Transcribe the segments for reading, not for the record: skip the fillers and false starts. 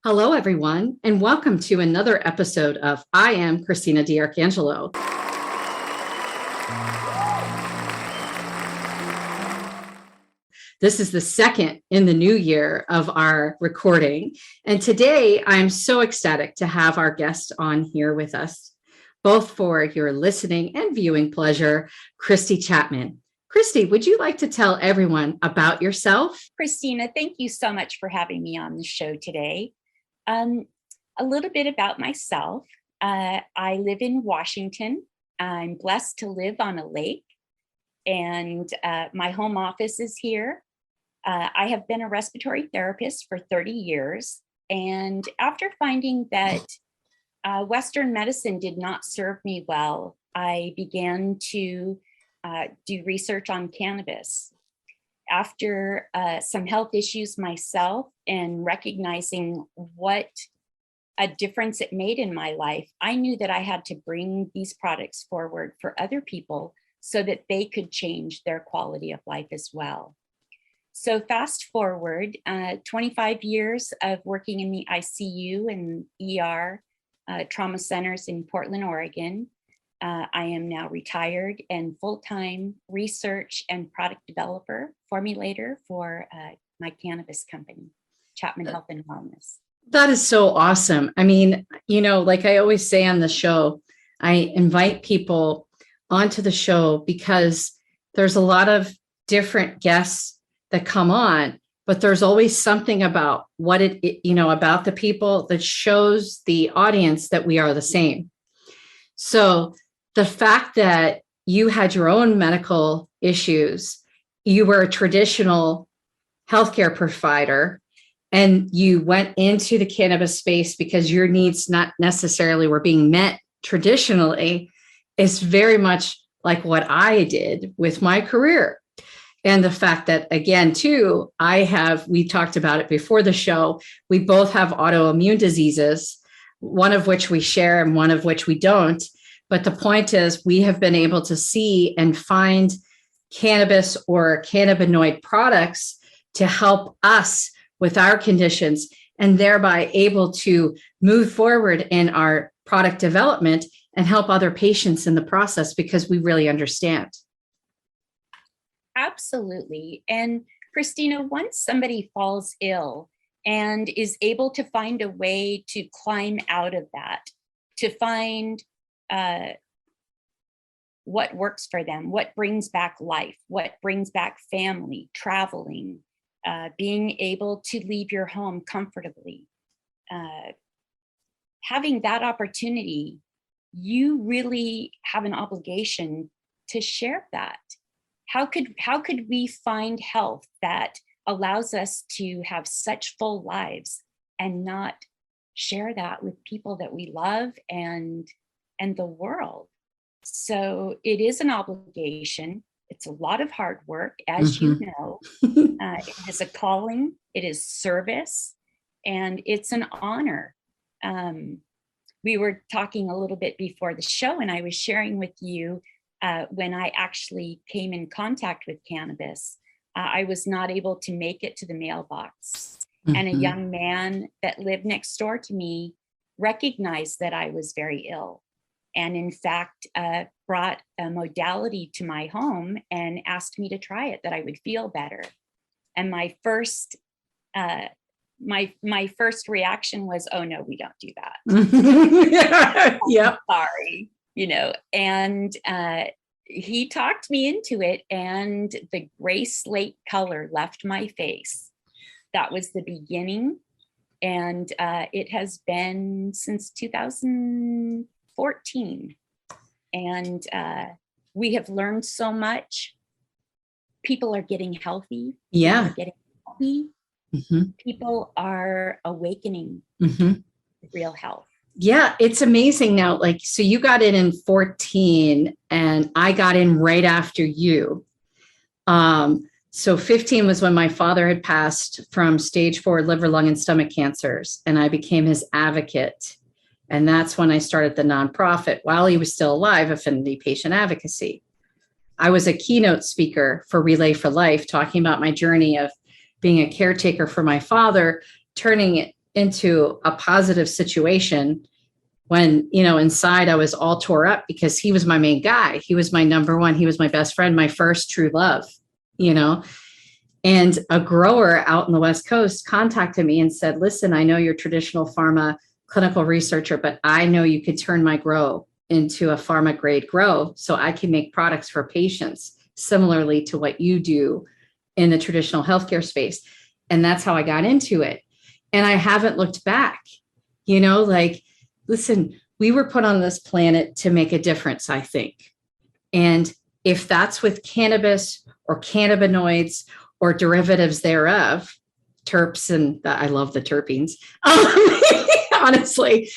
Hello, everyone, and welcome to another episode of I Am Christina DiArcangelo. This is the second in the new year of our recording. And today I'm so ecstatic to have our guest on here with us, both for your listening and viewing pleasure, Christy Chapman. Christy, would you like to tell everyone about yourself? Christina, thank you so much for having me on the show today. A little bit about myself. I live in Washington. I'm blessed to live on a lake, and my home office is here. I have been a respiratory therapist for 30 years, and after finding that Western medicine did not serve me well, I began to do research on cannabis. After some health issues myself and recognizing what a difference it made in my life, I knew that I had to bring these products forward for other people so that they could change their quality of life as well. So fast forward, 25 years of working in the ICU and ER trauma centers in Portland, Oregon. I am now retired and full-time research and product developer, formulator for my cannabis company, Chapman Health and Wellness. That is so awesome. I mean, like I always say on the show, I invite people onto the show because there's a lot of different guests that come on, but there's always something about what about the people that shows the audience that we are the same. So the fact that you had your own medical issues, you were a traditional healthcare provider, and you went into the cannabis space because your needs not necessarily were being met traditionally, is very much like what I did with my career. And the fact that, again, too, we talked about it before the show, we both have autoimmune diseases, one of which we share and one of which we don't. But the point is, we have been able to see and find cannabis or cannabinoid products to help us with our conditions, and thereby able to move forward in our product development and help other patients in the process because we really understand. Absolutely. And Christina, once somebody falls ill and is able to find a way to climb out of that, to find what works for them, what brings back life, what brings back family, traveling, being able to leave your home comfortably, having that opportunity, you really have an obligation to share that. How could we find health that allows us to have such full lives and not share that with people that we love and the world? So it is an obligation. It's a lot of hard work, as you know. It is a calling, it is service, and it's an honor. We were talking a little bit before the show, and I was sharing with you when I actually came in contact with cannabis, I was not able to make it to the mailbox. And a young man that lived next door to me recognized that I was very ill, and in fact brought a modality to my home and asked me to try it, that I would feel better. And my first my first reaction was, oh no, we don't do that. Yeah. Sorry, and he talked me into it, and the gray slate color left my face. That was the beginning. And it has been since 2014. And we have learned so much. People are getting healthy. Yeah. People are getting healthy. People are awakening to real health. Yeah, it's amazing now. So you got in 2014 and I got in right after you. So 2015 was when my father had passed from stage 4 liver, lung, and stomach cancers, and I became his advocate. And that's when I started the nonprofit while he was still alive, Affinity Patient Advocacy. I was a keynote speaker for Relay for Life, talking about my journey of being a caretaker for my father, turning it into a positive situation when, inside I was all tore up because he was my main guy. He was my number one. He was my best friend, my first true love, and a grower out in the West Coast contacted me and said, listen, I know you're traditional pharma clinical researcher, but I know you could turn my grow into a pharma grade grow so I can make products for patients similarly to what you do in the traditional healthcare space. And that's how I got into it. And I haven't looked back, listen, we were put on this planet to make a difference, I think. And if that's with cannabis or cannabinoids or derivatives thereof, terps, and I love the terpenes, honestly,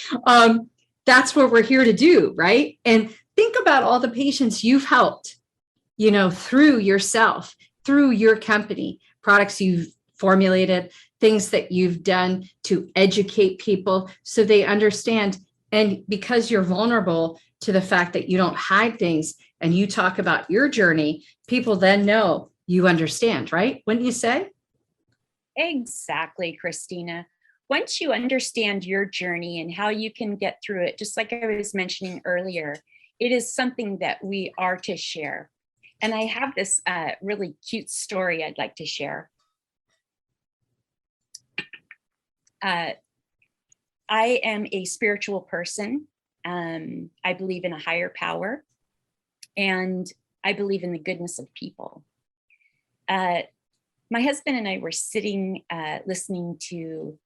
that's what we're here to do, right? And think about all the patients you've helped, through yourself, through your company, products you've formulated, things that you've done to educate people so they understand. And because you're vulnerable to the fact that you don't hide things and you talk about your journey, people then know you understand, right? Wouldn't you say? Exactly, Christina. Once you understand your journey and how you can get through it, just like I was mentioning earlier, it is something that we are to share. And I have this really cute story I'd like to share. I am a spiritual person. I believe in a higher power, and I believe in the goodness of people. My husband and I were sitting listening to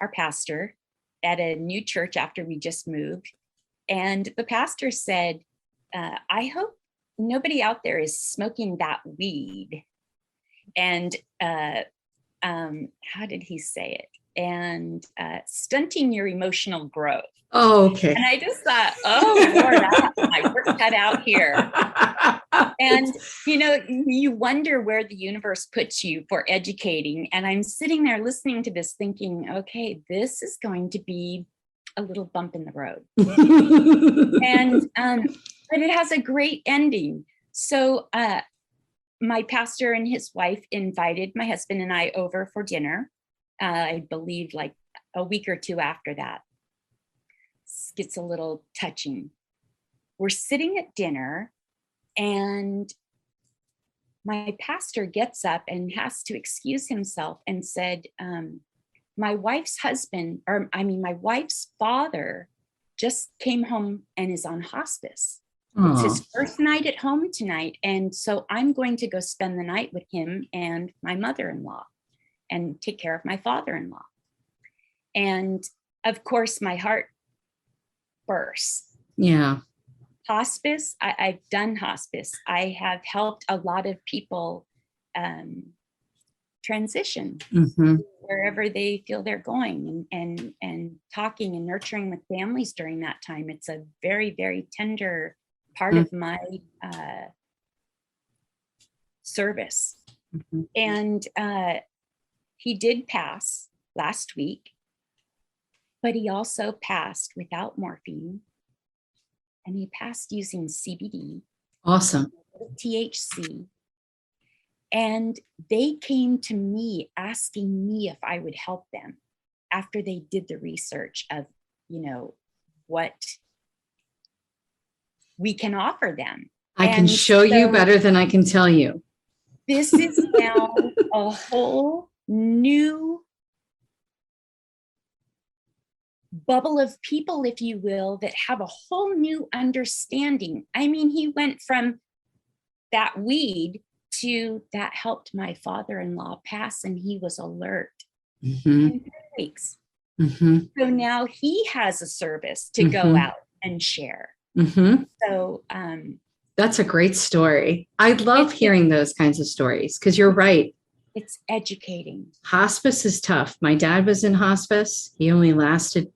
our pastor at a new church after we just moved. And the pastor said, I hope nobody out there is smoking that weed. And how did he say it? And stunting your emotional growth. Oh, okay. And I just thought, oh, Lord, I have my work cut out here. And, you wonder where the universe puts you for educating. And I'm sitting there listening to this thinking, okay, this is going to be a little bump in the road. But it has a great ending. So my pastor and his wife invited my husband and I over for dinner. I believe like a week or two after that. This gets a little touching. We're sitting at dinner and my pastor gets up and has to excuse himself and said, my wife's father just came home and is on hospice. Aww. It's his first night at home tonight. And so I'm going to go spend the night with him and my mother-in-law and take care of my father-in-law. And of course, my heart burst. Yeah. Hospice, I've done hospice. I have helped a lot of people transition wherever they feel they're going, and talking and nurturing with families during that time. It's a very, very tender part of my service. And he did pass last week, but he also passed without morphine. And he passed using CBD. Awesome. THC. And they came to me asking me if I would help them after they did the research of, what we can offer them. I can show you better than I can tell you. This is now a whole new bubble of people, if you will, that have a whole new understanding. I mean, he went from that weed to that helped my father-in-law pass, and he was alert in 3 weeks. So now he has a service to go out and share. So that's a great story. I love hearing those kinds of stories because you're right. It's educating. Hospice is tough. My dad was in hospice. He only lasted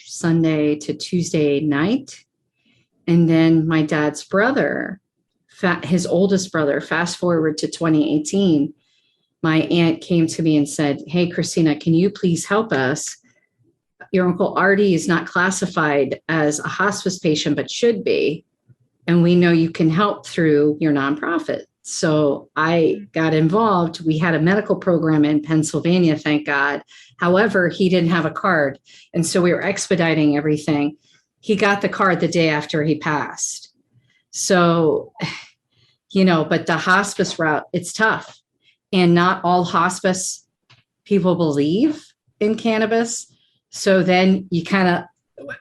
Sunday to Tuesday night. And then my dad's brother, his oldest brother, fast forward to 2018, my aunt came to me and said, hey, Christina, can you please help us? Your Uncle Artie is not classified as a hospice patient, but should be. And we know you can help through your nonprofit. So I got involved. We had a medical program in Pennsylvania, thank God. However, he didn't have a card. And so we were expediting everything. He got the card the day after he passed. So, but the hospice route, it's tough. And not all hospice people believe in cannabis. So then you kind of,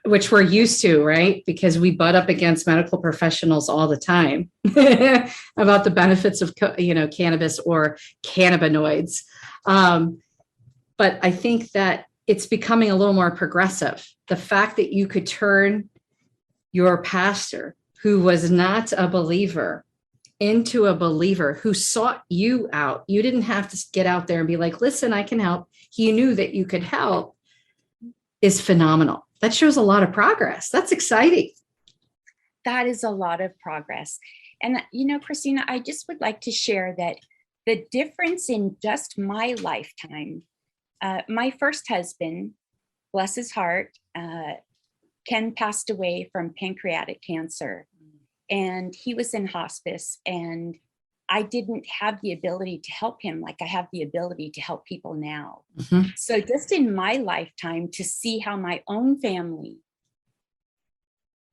which we're used to, right? Because we butt up against medical professionals all the time about the benefits of, cannabis or cannabinoids. But I think that it's becoming a little more progressive. The fact that you could turn your pastor, who was not a believer, into a believer who sought you out. You didn't have to get out there and be like, listen, I can help. He knew that you could help, is phenomenal. That shows a lot of progress. That's exciting. That is a lot of progress. And, Christina, I just would like to share that the difference in just my lifetime, my first husband, bless his heart, Ken passed away from pancreatic cancer, and he was in hospice, and I didn't have the ability to help him like I have the ability to help people now. Mm-hmm. So just in my lifetime, to see how my own family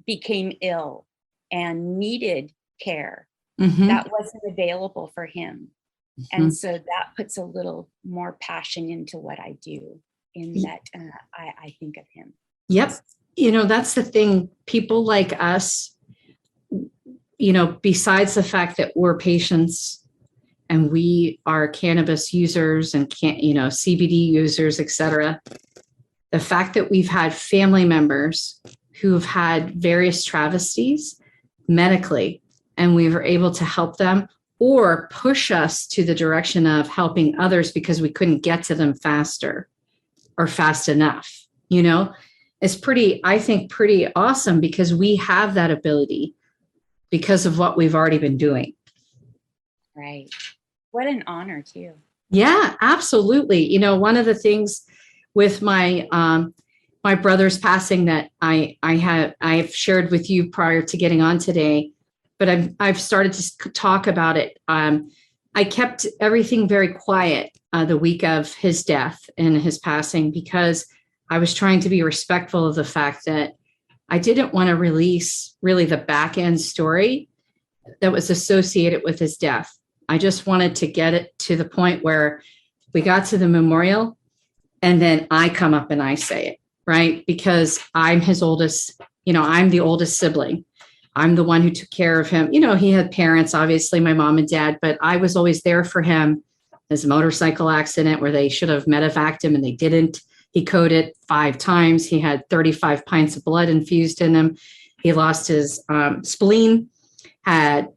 became ill and needed care, mm-hmm. that wasn't available for him. Mm-hmm. And so that puts a little more passion into what I do, in that I think of him. Yep. That's the thing. People like us, besides the fact that we're patients and we are cannabis users and CBD users, et cetera, the fact that we've had family members who have had various travesties medically, and we were able to help them or push us to the direction of helping others because we couldn't get to them faster or fast enough, is I think pretty awesome, because we have that ability because of what we've already been doing. Right. What an honor too. Yeah, absolutely. One of the things with my my brother's passing that I've shared with you prior to getting on today, but I've started to talk about it. I kept everything very quiet the week of his death and his passing, because I was trying to be respectful of the fact that I didn't want to release really the back end story that was associated with his death. I just wanted to get it to the point where we got to the memorial and then I come up and I say it, right? Because I'm his oldest, I'm the oldest sibling. I'm the one who took care of him. He had parents, obviously my mom and dad, but I was always there for him. His motorcycle accident where they should have medevaced him and they didn't. He coded 5 times. He had 35 pints of blood infused in him. He lost his spleen,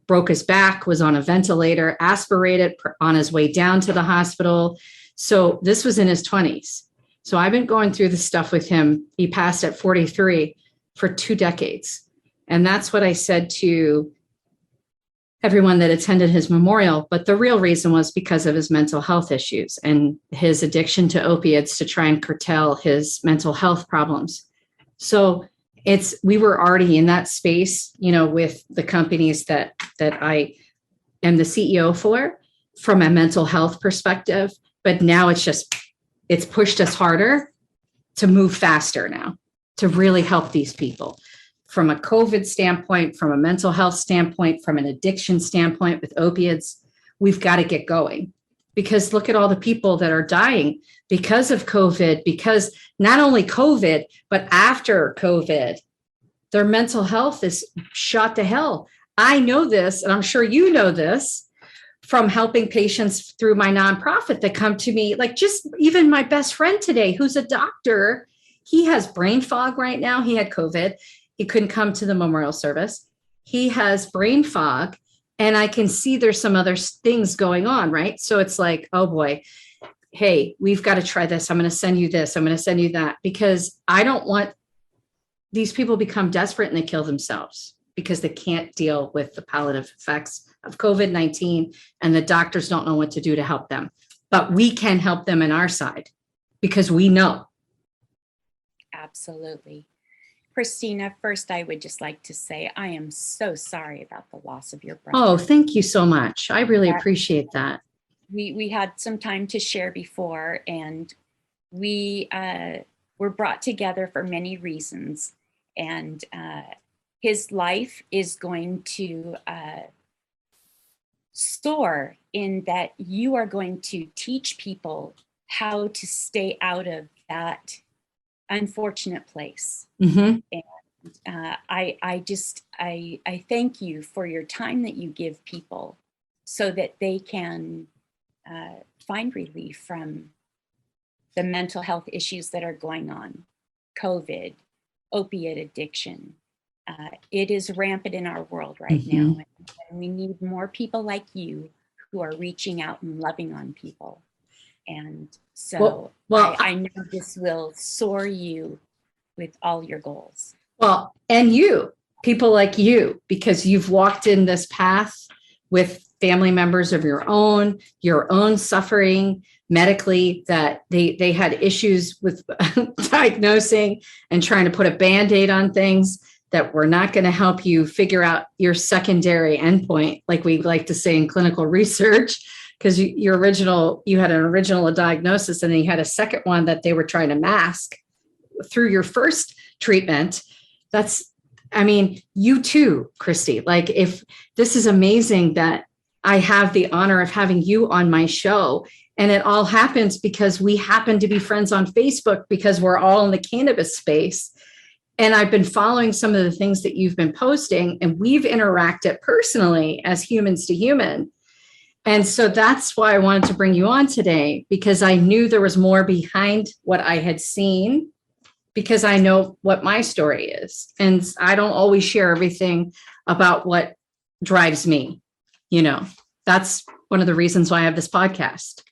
broke his back, was on a ventilator, aspirated on his way down to the hospital. So this was in his 20s. So I've been going through this stuff with him. He passed at 43 for 2 decades. And that's what I said to everyone that attended his memorial. But the real reason was because of his mental health issues and his addiction to opiates to try and curtail his mental health problems. So we were already in that space, with the companies that I am the CEO for, from a mental health perspective. But now it's pushed us harder to move faster now, to really help these people. From a COVID standpoint, from a mental health standpoint, from an addiction standpoint with opiates, we've got to get going, because look at all the people that are dying because of COVID, because not only COVID, but after COVID, their mental health is shot to hell. I know this, and I'm sure you know this from helping patients through my nonprofit that come to me, like just even my best friend today, who's a doctor. He has brain fog right now. He had COVID. He couldn't come to the memorial service. He has brain fog, and I can see there's some other things going on, right? So it's like, oh boy, hey, we've got to try this. I'm going to send you this. I'm going to send you that, because I don't want these people become desperate and they kill themselves because they can't deal with the palliative effects of COVID-19, and the doctors don't know what to do to help them. But we can help them in our side because we know. Absolutely. Christina, first, I would just like to say I am so sorry about the loss of your brother. Oh, thank you so much. I really appreciate that. We had some time to share before, and we were brought together for many reasons. And his life is going to soar in that you are going to teach people how to stay out of that unfortunate place. Mm-hmm. And I thank you for your time that you give people so that they can find relief from the mental health issues that are going on, COVID, opiate addiction. It is rampant in our world right now. And we need more people like you who are reaching out and loving on people. And so I know this will soar you with all your goals. Well, and you, people like you, because you've walked in this path with family members of your own suffering medically, that they had issues with diagnosing and trying to put a Band-Aid on things that were not going to help you figure out your secondary endpoint, like we like to say in clinical research, because you had an original diagnosis and then you had a second one that they were trying to mask through your first treatment. You too, Christy, like, if this is amazing that I have the honor of having you on my show, and it all happens because we happen to be friends on Facebook because we're all in the cannabis space. And I've been following some of the things that you've been posting, and we've interacted personally as humans to human. And so that's why I wanted to bring you on today, because I knew there was more behind what I had seen, because I know what my story is. And I don't always share everything about what drives me. That's one of the reasons why I have this podcast.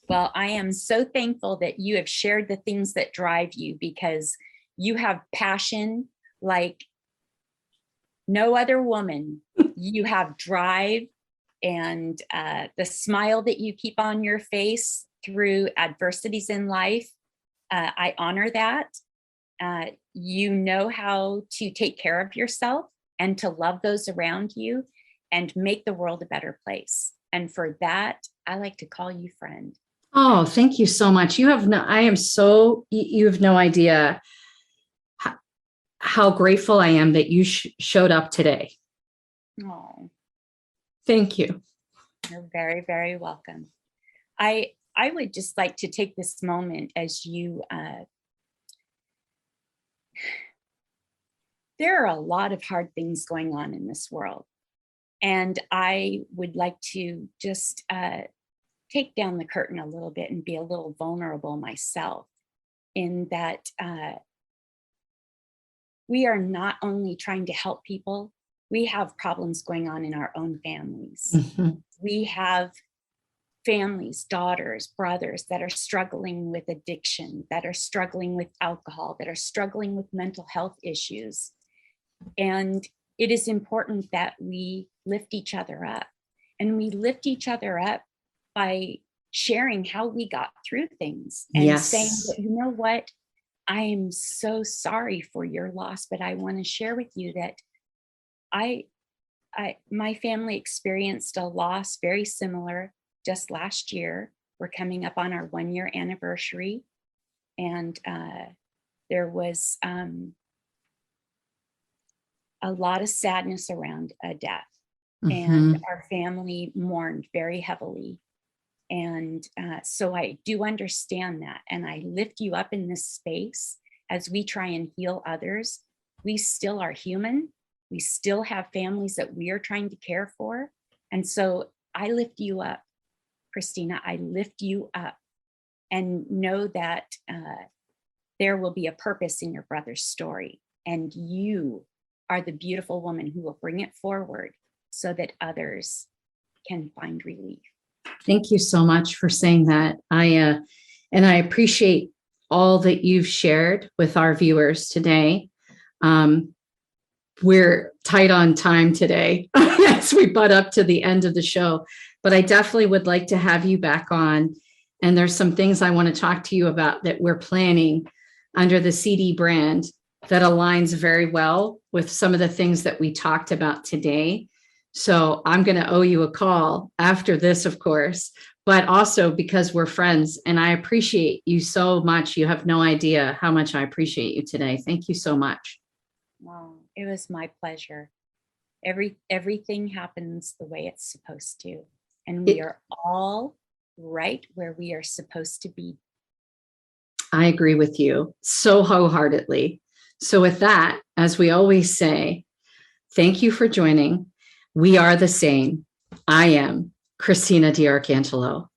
Well, I am so thankful that you have shared the things that drive you, because you have passion like no other woman. You have drive, and the smile that you keep on your face through adversities in life. I honor that. You know how to take care of yourself and to love those around you and make the world a better place. And for that, I like to call you friend. Oh, thank you so much. You have no idea how grateful I am that you showed up today. Oh, thank you. You're very, very welcome. I would just like to take this moment as you, there are a lot of hard things going on in this world. And I would like to just take down the curtain a little bit and be a little vulnerable myself, in that we are not only trying to help people, we have problems going on in our own families. Mm-hmm. We have families, daughters, brothers that are struggling with addiction, that are struggling with alcohol, that are struggling with mental health issues. And it is important that we lift each other up. And we lift each other up by sharing how we got through things and saying, you know what, I am so sorry for your loss, but I want to share with you that my family experienced a loss very similar just last year. We're coming up on our 1-year anniversary, and there was a lot of sadness around a death, and our family mourned very heavily. And so I do understand that, and I lift you up in this space as we try and heal others. We still are human. We still have families that we are trying to care for. And so I lift you up, Christina. I lift you up, and know that there will be a purpose in your brother's story, and you are the beautiful woman who will bring it forward so that others can find relief. Thank you so much for saying that. I appreciate all that you've shared with our viewers today. We're tight on time today as we butt up to the end of the show, but I definitely would like to have you back on. And there's some things I want to talk to you about that we're planning under the CD brand that aligns very well with some of the things that we talked about today. So I'm going to owe you a call after this, of course, but also because we're friends and I appreciate you so much. You have no idea how much I appreciate you today. Thank you so much. Oh, it was my pleasure. Everything happens the way it's supposed to. And we are all right where we are supposed to be. I agree with you so wholeheartedly. So with that, as we always say, thank you for joining. We are the same. I am Christina DiArcangelo.